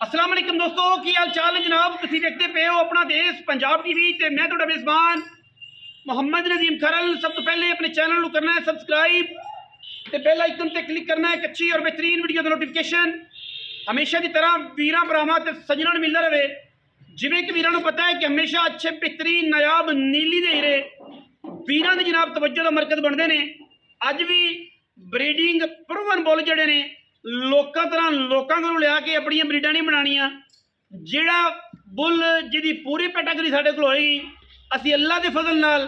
अस्सलाम वालेकुम दोस्तों, की हाल चाल है जनाब। तुसीं देखते पे हो अपना देश पंजाब टीवी ते मैं तुहाडा मेज़बान मोहम्मद नजीम खरल। सब तो पहले अपने चैनल को करना है सब्सक्राइब ते बेल आइकन ते क्लिक करना है। अच्छी और बेहतरीन वीडियो का नोटिफिकेशन हमेशा की तरह वीरां भरावां ते सज्जनां नूं मिलदा रहे। जिवें कि वीरां नूं पता है कि हमेशा अच्छे बेहतरीन नायाब नीली दे हीरे वीरां दी जनाब तवज्जो का मरकज बनते हैं। अज भी ब्रीडिंग प्रूवन बुल जड़े ने लोकां तरह लोकां कोलों लिया के अपनी ब्रीडां नहीं बनानियां। जिहड़ा बुल जिहदी पूरी कैटागरी साडे कोल होएगी, असीं अल्लाह के फजल नाल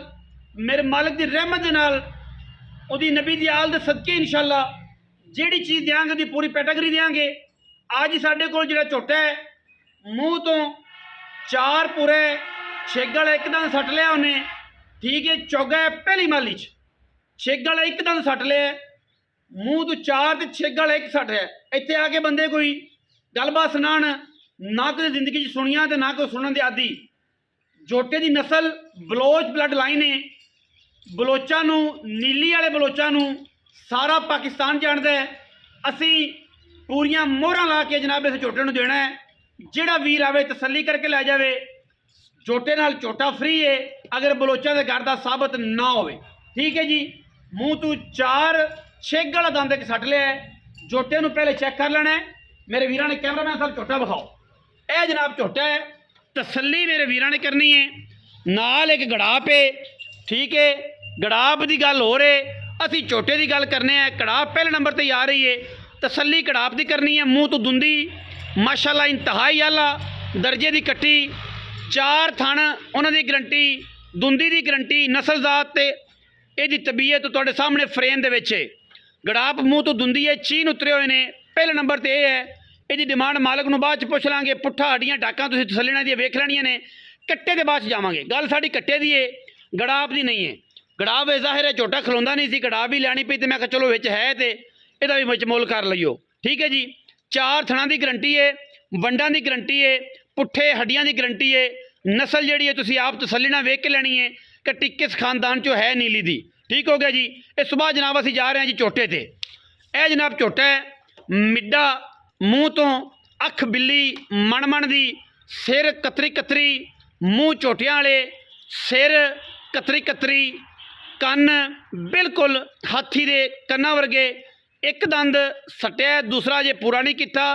मेरे मालिक की रहमत दे नाल उहदी नबी दी आल दे सदके इंशाअल्लाह जिहड़ी चीज़ देंगे उहदी पूरी कैटागरी देंगे। अज साडे कोल जिहड़ा झोटा है मूँह तो चार पूरे छेग वाला एक दंद सट लिया उन्हें, ठीक है। चौगा है पहली माली च छेग वाला एक दंद सट लिया, मूँह तो चार तो छेग वाला एक सट है। इत्थे आके बंदे कोई गलबात सुनान ना कोई जिंदगी च सुनिया तो ना कोई सुनने के आदि। जोटे की नस्ल बलोच ब्लड लाइन है। बलोचा नूं नीली वाले बलोचा नूं सारा पाकिस्तान जानता है। असी पूरियां मोहरां ला के जनाब इस झोटे नूं देना है। जिहड़ा वीर आवे तसल्ली करके लै जावे। झोटे नाल झोटा फ्री है अगर बलोचा के घर का साबित ना होवे, ठीक है जी। मूँह तो चार छेग वाला दंद एक सट लिया है। झोटे नूं पहले चेक कर लेना है। मेरे वीरां ने कैमरामैन साहब झोटा विखाओ। यह जनाब झोटा है, तसल्ली मेरे वीरां ने करनी है। नाल एक गड़ाप है, ठीक है। गड़ाप की गल हो रही, असी झोटे की गल करने हैं। गड़ाप पहले नंबर पर आ रही है, तसल्ली गड़ाप की करनी है। मूँह तो दुंदी माशाअल्लाह इंतहाई आला दर्जे की कट्टी, चार थण उन्होंने गरंटी, दुंदी की गरंटी, नस्ल जात ते यदी तबीयत तो तुहाडे सामने फ्रेम दे विच है। गड़ाप मूँह तो दुंदी है, चीन उतरे हुए ने। पहले नंबर पर यह है, यदी डिमांड मालक नूं बाद च पुछ लांगे। पुट्ठा हड्डियां टाकां तुसीं तसल्ली दी वेख लैणियां ने। कट्टे दे बाद च जावांगे। गल साडी कट्टे दी है, गड़ाप दी नहीं है। गड़ाप जाहिर है झोटा खलोंदा नहीं सी, गड़ाप भी लैनी पई ते मैं कहा चलो विच है ते इहदा भी विच मुल कर लईओ, ठीक है जी। चार थणां दी गरंटी है, वंडां दी गरंटी है, पुट्ठे हड्डियां दी गरंटी है। नस्ल जिहड़ी है तुसीं आप तसल्ली नाल वेख के लैनी है कि टिक्किस खानदान चो है नीली दी, ठीक हो गया जी। इस बाद जनाब असीं जा रहे हैं जी झोटे ते। यह जनाब झोटा है मिड्डा, मूँह तो अख बिल्ली मण दी, सिर कतरी कतरी, मूँह झोटियां वाले, सिर कतरी कतरी, कन बिल्कुल हाथी दे कन्ना वर्गे। एक दंद सट्या, दूसरा जे पूरा नहीं किया।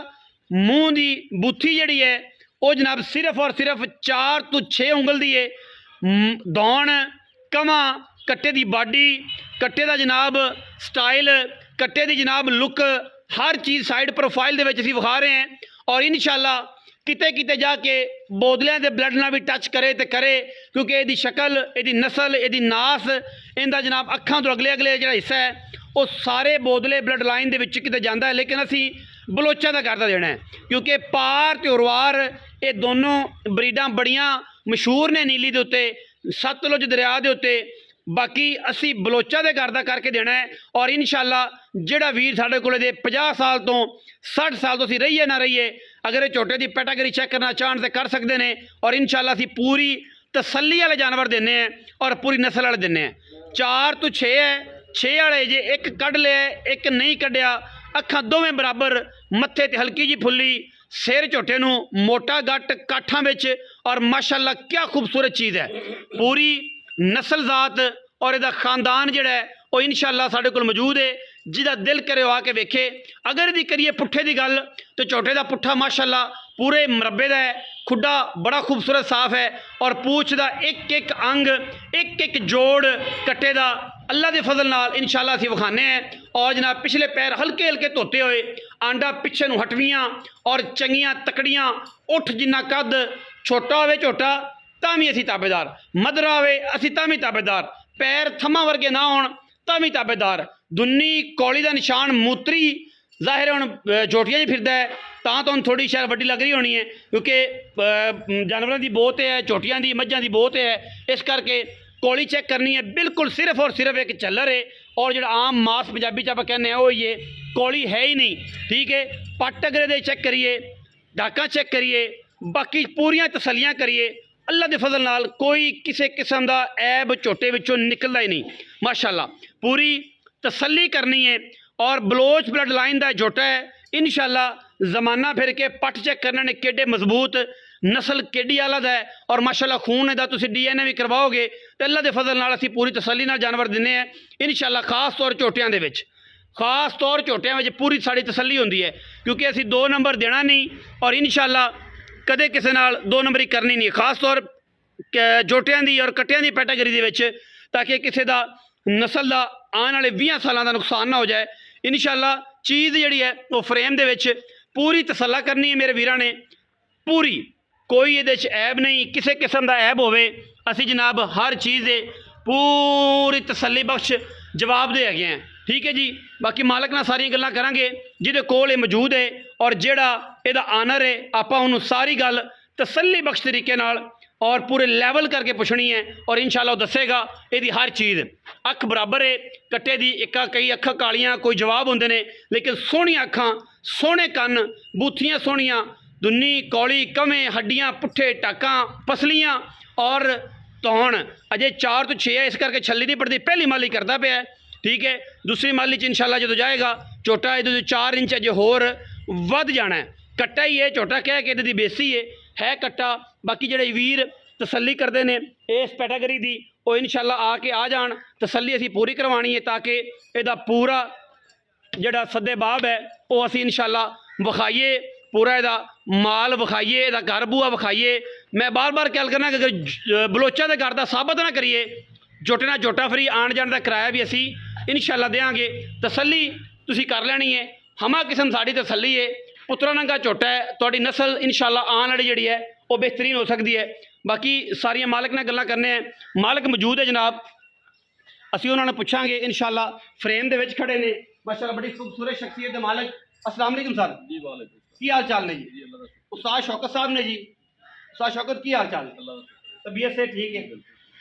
मूँह की बूथी जिहड़ी है वो जनाब सिर्फ और सिर्फ 4 तो 6 उंगल दी है। दौण कमा, कट्टे की बाडी, कट्टे का जनाब स्टाइल, कट्टे की जनाब लुक, हर चीज़ साइड प्रोफाइल दे विच असीं विखा रहे हैं। और इंशाअल्लाह किते किते जाके बोदलियां दे ब्लड नाल भी टच करे तो करे, क्योंकि यदी शक्ल, यदी नस्ल, यदी नास, इनका जनाब अखां तो अगले अगले जिहड़ा हिस्सा है वो सारे बोदले ब्लड लाइन दे विच किते जांदा है। लेकिन असीं बलोचा का करदा देना है, क्योंकि पार ते उरवार ये दोनों ब्रीडां बड़ियां मशहूर ने नीली दे उत्ते, सतलुज दरिया दे उत्ते। बाकी असी बलोचा दे घर दा करके देना है। और इंशाअल्लाह जिहड़ा वीर साडे कोले दे 50 साल तो 60 साल तो असीं रहीए ना रहीए, अगर ये झोटे की कैटागरी चेक करना चाहन तो कर सकते हैं। और इंशाअल्लाह असीं पूरी तसल्ली वाले जानवर देने हैं और पूरी नस्ल वाले देने हैं। 4 तो 6 है, 6 वाले जे एक कढ़ लिया, एक नहीं कढ़िया, अखां दोवें बराबर, मत्थे ते हल्की जी फुल्ली, सिर झोटे नूं मोटा गट काठां विच। और माशाअल्लाह क्या खूबसूरत चीज़ है। पूरी नस्ल जात और इहदा खानदान जिहड़ा है वो इंशाअल्लाह साडे कोल मौजूद है। जिहदा दिल करे आके वेखे। अगर इहदी करिए पुट्ठे की गल तो झोटे का पुट्ठा माशाअल्लाह पूरे मरबे का है, खुड्डा बड़ा खूबसूरत साफ है। और पूछ का एक एक अंग, एक एक जोड़ कट्टे का अल्लाह के फजल नाल इंशाअल्लाह असीं विखाने हैं। और जनाब पिछले पैर हल्के हल्के धोते हुए, आंडा पिछे नूं हटवियां और चंगियां तकड़ियां, उठ जिन्ना कद, छोटा होवे झोटा तां भी असीं ताबेदार, मदरा होवे असीं तां भी ताबेदार, पैर थम्मा वर्गे ना होण तां भी ताबेदार। दुन्नी कौली का निशान मूत्री जाहिर है हुण झोटियां जी फिरदा है तां तो थोड़ी शायद वड्डी लग रही होनी है, क्योंकि जानवरों की बहुत है, झोटियां की मझां की बहुत है। इस करके कौली चेक करनी है। बिल्कुल सिर्फ और सिर्फ एक झल्लर है। और जो आम मास पंजाबी च आप कहने हैं वो ये कौली है ही नहीं, ठीक है। पट अगरे दे चेक करिए, डाका चेक करिए, बाकी पूरियां तसलियां करिए। अल्लाह के फजल नाल कोई किसी किस्म का ऐब झोटे विचों निकलता ही नहीं। माशाअल्लाह पूरी तसल्ली करनी है। और बलोच ब्लड लाइन का झोटा है, इंशाअल्लाह ਜ਼ਮਾਨਾ ਫਿਰ ਕੇ ਪੱਟ ਚੈੱਕ ਕਰਨੇ ਨੇ ਕਿੱਡੇ ਮਜ਼ਬੂਤ, ਨਸਲ ਕਿੱਡੀ ਆਲਾ ਦਾ ਹੈ ਔਰ ਮਾਸ਼ਾਅੱਲਾ ਖੂਨ ਇਹਦਾ ਤੁਸੀਂ DNA ਵੀ ਕਰਵਾਓਗੇ ਤੇ ਅੱਲਾ ਦੇ ਫਜ਼ਲ ਨਾਲ ਅਸੀਂ ਪੂਰੀ ਤਸੱਲੀ ਨਾਲ ਜਾਨਵਰ ਦਿੰਨੇ ਆ ਇਨਸ਼ਾਅੱਲਾ। ਖਾਸ ਤੌਰ ਝੋਟਿਆਂ ਦੇ ਵਿੱਚ, ਖਾਸ ਤੌਰ ਝੋਟਿਆਂ ਵਿੱਚ ਪੂਰੀ ਸਾਡੀ ਤਸੱਲੀ ਹੁੰਦੀ ਹੈ ਕਿਉਂਕਿ ਅਸੀਂ 2 ਨੰਬਰ ਦੇਣਾ ਨਹੀਂ ਔਰ ਇਨਸ਼ਾਅੱਲਾ ਕਦੇ ਕਿਸੇ ਨਾਲ 2 ਨੰਬਰੀ ਕਰਨੀ ਨਹੀਂ, ਖਾਸ ਤੌਰ ਜੋਟਿਆਂ ਦੀ ਔਰ ਕੱਟਿਆਂ ਦੀ ਕੈਟਾਗਰੀ ਦੇ ਵਿੱਚ, ਤਾਂ ਕਿ ਕਿਸੇ ਦਾ ਨਸਲ ਦਾ ਆਉਣ ਵਾਲੇ 20 ਸਾਲਾਂ ਦਾ ਨੁਕਸਾਨ ਨਾ ਹੋ ਜਾਏ। ਇਨਸ਼ਾਅੱਲਾ ਚੀਜ਼ ਜਿਹੜੀ ਹੈ ਉਹ ਫਰੇਮ ਦੇ ਵਿੱਚ ਪੂਰੀ ਤਸੱਲਾ ਕਰਨੀ ਹੈ ਮੇਰੇ ਵੀਰਾਂ ਨੇ, ਪੂਰੀ, ਕੋਈ ਇਹਦੇ 'ਚ ਐਬ ਨਹੀਂ, ਕਿਸੇ ਕਿਸਮ ਦਾ ਐਬ ਹੋਵੇ ਅਸੀਂ ਜਨਾਬ ਹਰ ਚੀਜ਼ ਦੇ ਪੂਰੀ ਤਸੱਲੀ ਬਖਸ਼ ਜਵਾਬ ਦੇ ਹੈਗੇ ਹਾਂ, ਠੀਕ ਹੈ ਜੀ। ਬਾਕੀ ਮਾਲਕ ਨਾਲ ਸਾਰੀਆਂ ਗੱਲਾਂ ਕਰਾਂਗੇ ਜਿਹਦੇ ਕੋਲ ਇਹ ਮੌਜੂਦ ਹੈ ਔਰ ਜਿਹੜਾ ਇਹਦਾ ਆਨਰ ਹੈ, ਆਪਾਂ ਉਹਨੂੰ ਸਾਰੀ ਗੱਲ ਤਸੱਲੀ ਬਖਸ਼ ਤਰੀਕੇ ਨਾਲ ਔਰ ਪੂਰੇ ਲੈਵਲ ਕਰਕੇ ਪੁੱਛਣੀ ਹੈ ਔਰ ਇਨਸ਼ਾਅੱਲਾ ਉਹ ਦੱਸੇਗਾ ਇਹਦੀ ਹਰ ਚੀਜ਼। ਅੱਖ ਬਰਾਬਰ ਹੈ ਕੱਟੇ ਦੀ, ਕਈ ਅੱਖਾਂ ਕਾਲੀਆਂ, ਕੋਈ ਜਵਾਬ ਹੁੰਦੇ ਨੇ, ਲੇਕਿਨ ਸੋਹਣੀਆਂ ਅੱਖਾਂ, ਸੋਹਣੇ ਕੰਨ, ਬੂਥੀਆਂ ਸੋਹਣੀਆਂ, ਦੁੰਨੀ ਕੌਲੀ, ਕਵੇਂ, ਹੱਡੀਆਂ, ਪੁੱਠੇ ਟਾਕਾਂ, ਪਸਲੀਆਂ ਔਰ ਧੌਣ ਅਜੇ 4 ਤੋਂ 6 ਹੈ, ਇਸ ਕਰਕੇ ਛੱਲੀ ਨਹੀਂ ਪੜਦੀ, ਪਹਿਲੀ ਮਾਲੀ ਕਰਦਾ ਪਿਆ, ਠੀਕ ਹੈ। ਦੂਸਰੀ ਮਾਲੀ 'ਚ ਇਨਸ਼ਾਅੱਲਾ ਜਦੋਂ ਜਾਏਗਾ ਝੋਟਾ ਇਹਦੇ ਤੋਂ 4 ਇੰਚ ਅਜੇ ਹੋਰ ਵੱਧ ਜਾਣਾ ਹੈ। ਕੱਟਾ ਹੀ ਹੈ, ਝੋਟਾ ਕਹਿ ਕੇ ਇਹਦੀ ਦੀ ਬੇਸੀ ਹੈ ਕੱਟਾ। ਬਾਕੀ ਜਿਹੜੇ ਵੀਰ ਤਸੱਲੀ ਕਰਦੇ ਨੇ ਇਸ ਕੈਟਾਗਰੀ ਦੀ ਉਹ ਇਨਸ਼ਾਅੱਲਾ ਆ ਕੇ ਆ ਜਾਣ, ਤਸੱਲੀ ਅਸੀਂ ਪੂਰੀ ਕਰਵਾਉਣੀ ਹੈ ਤਾਂ ਕਿ ਇਹਦਾ ਪੂਰਾ ਜਿਹੜਾ ਸੱਦੇ ਬਾਬ ਹੈ ਉਹ ਅਸੀਂ ਇਨਸ਼ਾਅੱਲਾ ਵਿਖਾਈਏ, ਪੂਰਾ ਇਹਦਾ ਮਾਲ ਵਿਖਾਈਏ, ਇਹਦਾ ਘਰ ਬੂਆ ਵਿਖਾਈਏ। ਮੈਂ ਬਾਰ-ਬਾਰ ਗੱਲ ਕਰਨਾ ਕਿ ਅਗਰ ਬਲੋਚਾਂ ਦੇ ਘਰ ਦਾ ਸਾਬਤ ਨਾ ਕਰੀਏ, ਝੋਟੇ ਨਾਲ ਝੋਟਾ ਫਰੀ ਆਉਣ ਜਾਣ ਦਾ ਕਿਰਾਇਆ ਵੀ ਅਸੀਂ ਇਨਸ਼ਾਅੱਲਾ ਦੇਵਾਂਗੇ। ਤਸੱਲੀ ਤੁਸੀਂ ਕਰ ਲੈਣੀ ਹੈ, ਹਮਾ ਕਿਸਮ ਸਾਡੀ ਤਸੱਲੀ ਹੈ, ਪੁੱਤਰਾ ਨੰਗਾ ਝੋਟਾ ਹੈ, ਤੁਹਾਡੀ ਨਸਲ ਇਨਸ਼ਾਅੱਲਾ ਆਉਣ ਵਾਲੀ ਜਿਹੜੀ ਹੈ ਉਹ ਬਿਹਤਰੀਨ ਹੋ ਸਕਦੀ ਹੈ। ਬਾਕੀ ਸਾਰੀਆਂ ਮਾਲਕ ਨਾਲ ਗੱਲਾਂ ਕਰਨੇ ਆ, ਮਾਲਕ ਮੌਜੂਦ ਹੈ ਜਨਾਬ, ਅਸੀਂ ਉਹਨਾਂ ਨੂੰ ਪੁੱਛਾਂਗੇ ਇਨਸ਼ਾਅੱਲਾ। ਫਰੇਮ ਦੇ ਵਿੱਚ ਖੜੇ ਨੇ ਮਾਸ਼ਾਅੱਲਾ ਬੜੀ ਖੂਬਸੂਰਤ ਸ਼ਖਸੀਅਤ ਦੇ ਮਾਲਕ। अस्सलाम वालेकुम सर जी। वालेकुम। की हाल चाल ने जी? उस्ताद शौकत साहब ने जी। उस्ताद शौकत की हाल चाल? तबीयत से ठीक है?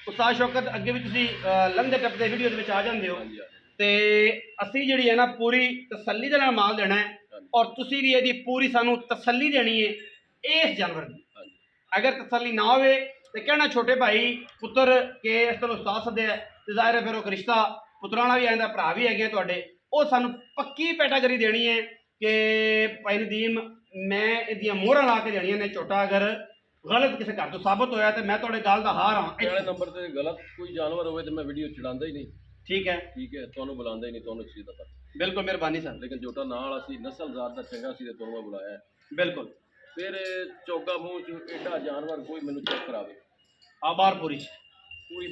उस्ताद शौकत अगे भी तुसी लंघदे टपदे वीडियो दे विच आ जांदे हो ते असी जिहड़ी है ना पूरी तसल्ली दे नाल माल देना है और तुसी भी इहदी पूरी सानू तसल्ली देनी है इस जानवर दी। अगर तसल्ली ना होवे ते कहना छोटे भाई पुत्र के इस तरह उस्ताद सदे ते ज़ाहिर है फिर वो रिश्ता पुत्तरां नाल भी आंदा, भरा भी हैगे तुहाडे, वो सानू पक्की कैटागरी देनी है कि भाई नदीम मैं इहदियां मोहरां ला के देनियां ने। झोटा अगर गलत किसी घर तो साबित होया तो मैं तुहाडे गल दा हार हां। पहले नंबर ते गलत कोई जानवर होवे तो मैं वीडियो चढ़ांदा ही नहीं, ठीक है तुहानू बुलांदा ही नहीं, तुहानू चीज़ दा पता। बिल्कुल मेहरबानी सर। लेकिन झोटा नाल असी नस्ल ज़ात दा चंगा सी ते तुहानू बुलाया है। बिल्कुल। फिर चौगा मूँह च एडा जानवर कोई मैनू चेक करावे, आ बार पूरी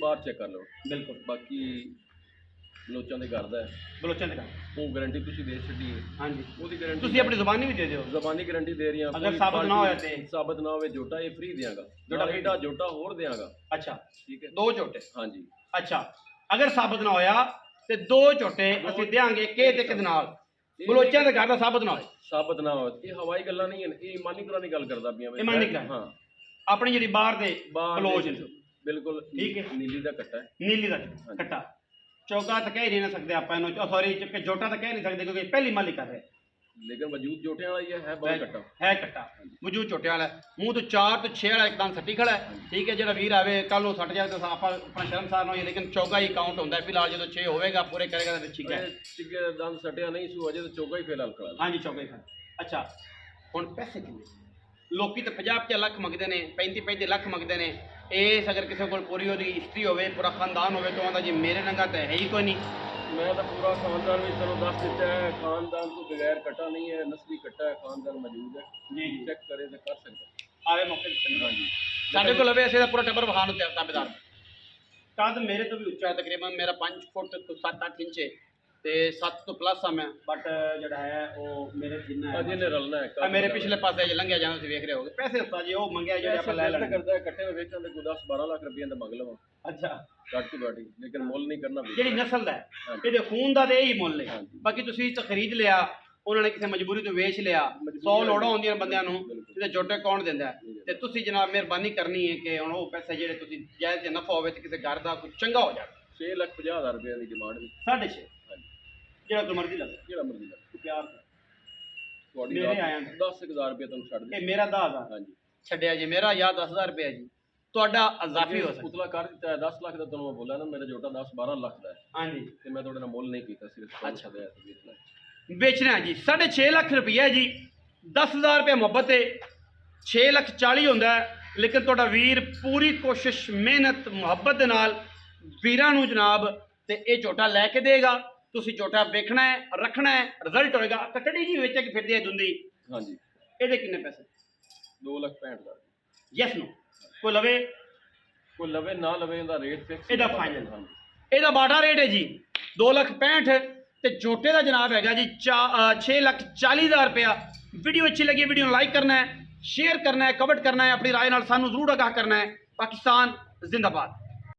बार चेक कर लो। बिल्कुल। बाकी बलोचां दे घर दा है, बलोचां दे घर वो गारंटी तुसी दे छड्डी है। हाँ जी, ओदी गारंटी तुसी अपनी ज़बानी भी दे दिओ। ज़बानी गारंटी दे रही हां। अगर साबित ना होया ते साबित ना होवे झोटा ये फ्री देंगा, झोटा एडा झोटा होर देंगा। अच्छा ठीक है, 2 झोटे। हाँ जी। अच्छा अगर साबित ना होया ते 2 झोटे असीं देंगे के ते किदे नाल? बलोचां दे घर दा साबित ना होए, साबित ना हो, ये हवाई गल्लां नहीं है, ये ईमानी कुरानी गल करदा पिया मैं। ईमानी कुरानी। हाँ, अपनी जिहड़ी बाहर दे बलोच ने बिल्कुल ठीक है। नीली दा कट्टा है, नीली दा कट्टा। चौका तो कह ही नहीं सकते आप, सॉरी झोटा तो कह नहीं सकते क्योंकि पहली माली कर रहे, लेकिन वजूद जोटे वाला ये है बहुत कट्टा है कट्टा वजूद छोटे वाला मुँह तो 4 तो 6 वाला एकदम सट्टी खड़ा है। ठीक है, जो वीर आवे कल वो सट जाए तो आप अपना शर्मसार ना हो, लेकिन चौका ही काउंट होता है फिलहाल। जो 6 होगा पूरे करेगा तो ठीक है। ठीक है, दंद सटिया नहीं सू अजे तो चौका ही फिलहाल खड़ा। हाँ जी चौका ही खड़ा। अच्छा हुण पैसे कितने लोग तो 50-50 लाख मंगते हैं, 35-35 लाख मंगते हैं। इस अगर किसी को पूरी हिस्ट्री हो पूरा खानदान हो तो आंदा जी मेरे नंगा तो है ही कोई नहीं। मैं तो पूरा खानदान भी चलो दस दिता है, खानदान को बगैर कट्टा नहीं है, नस्ली कट्टा है, खानदान मौजूद है जी। चेक करे तो कर सकते आवे मौके पे। हाँ जी, साढ़े को लवे ऐसे पूरा टब्बर बखान होते ताबेदार। कद मेरे तो भी उच्चा है, तकरीबन मेरा 5 फुट तो 7-8 इंच है ते 7 तो प्लस है मैं, बट जड़ा है वो मेरे जिन्ना है अजे ने रलना है। मेरे पिछले पासे लंघिया जाना सी वेख रहे होगे। पैसे उस्ताद जी वो मंगया जो आप ले लेना करदा है कट्टे में वेचण दे 10-12 लाख रुपए दा मंग लवां। अच्छा घट तो घट, लेकिन मुल नहीं करना। ਜਿਹੜੀ ਨਸਲ ਦਾ ਹੈ ਇਹਦੇ ਖੂਨ ਦਾ ਤੇ ਇਹੀ ਮੁੱਲ ਹੈ। ਬਾਕੀ ਤੁਸੀਂ ਤਾਂ ਖਰੀਦ ਲਿਆ, ਉਹਨਾਂ ਨੇ ਕਿਸੇ ਮਜਬੂਰੀ ਤੋਂ ਵੇਚ ਲਿਆ, 100 ਲੋੜਾਂ ਹੁੰਦੀਆਂ ਬੰਦਿਆਂ ਨੂੰ ਤੇ ਜੋਟੇ ਕੌਣ ਦਿੰਦਾ ਤੇ ਤੁਸੀਂ ਜਨਾਬ ਮਿਹਰਬਾਨੀ ਕਰਨੀ ਹੈ ਕਿ ਹੁਣ ਉਹ ਪੈਸੇ ਜਿਹੜੇ ਤੁਸੀਂ ਜਾਇਜ਼ ਤੇ ਨਫਾ ਹੋਵੇ ਤੇ ਕਿਸੇ ਘਰ ਦਾ ਕੁਝ ਚੰਗਾ ਹੋ ਜਾਵੇ। 6,50,000 रुपए ਦੀ ਡਿਮਾਂਡ ਵੀ 6.5 ਜਿਹੜਾ ਤੂੰ ਮਰਜ਼ੀ ਲੱਗ ਜਿਹੜਾ ਮਰਜ਼ੀ ਦਾ ਤੂੰ ਪਿਆਰ ਕਰ ਤੁਹਾਡੀ ਮੇਰੇ ਆਇਆ 10,000 ਰੁਪਏ ਤੁਹਾਨੂੰ ਛੱਡ ਦੇ। ਇਹ ਮੇਰਾ 10,000 ਹਾਂਜੀ ਛੱਡਿਆ ਜੀ, ਮੇਰਾ ਯਾ 10,000 ਰੁਪਏ ਜੀ ਤੁਹਾਡਾ ਅਜ਼ਾਫੀ ਹੋ ਸਕਦਾ। ਪੁਤਲਾ ਕਰ ਦਿੱਤਾ ਹੈ 10 ਲੱਖ ਦਾ, ਤੁਹਾਨੂੰ ਮੈਂ ਬੋਲਿਆ ਨਾ ਮੇਰਾ ਜੋਟਾ 10-12 ਲੱਖ ਦਾ ਹੈ। ਹਾਂਜੀ ਤੇ ਮੈਂ ਤੁਹਾਡੇ ਨਾਲ ਮੁੱਲ ਨਹੀਂ ਕੀਤਾ, ਸਿਰਫ ਅੱਛਾ ਵੇਚਣਾ ਵੇਚਣਾ ਜੀ 6.5 ਲੱਖ ਰੁਪਈਆ ਜੀ। 10,000 रुपये मुहब्बत है, 6,40,000 होंदा है, लेकिन तुहाडा वीर पूरी कोशिश मेहनत मुहब्बत दे नाल वीरां नूं जनाब ते ये झोटा लैके देगा। तुसीं झोटा वेखना है, रखना है, रिजल्ट होएगा। कटड़ी जी विच कि फिरदी है दुंदी, हाँ जी, ਇਹਦੇ ਕਿੰਨੇ पैसे? 2,65,000। यस नो कोई लवे? कोई लवे ना लवे इहदा रेट फिक्स ਇਹਦਾ ਫਾਈਨਲ, ਇਹਦਾ ਬਾਟਾ ਰੇਟ ਹੈ ਜੀ 2,65,000 ਤੇ ਝੋਟੇ ਦਾ ਜਨਾਬ ਹੈਗਾ ਜੀ 6,40,000 रुपया। वीडियो अच्छी लगी वीडियो लाइक करना है, शेयर करना है, कमेंट करना है, अपनी राय नाल सानू जरूर आगाह करना है। पाकिस्तान जिंदाबाद।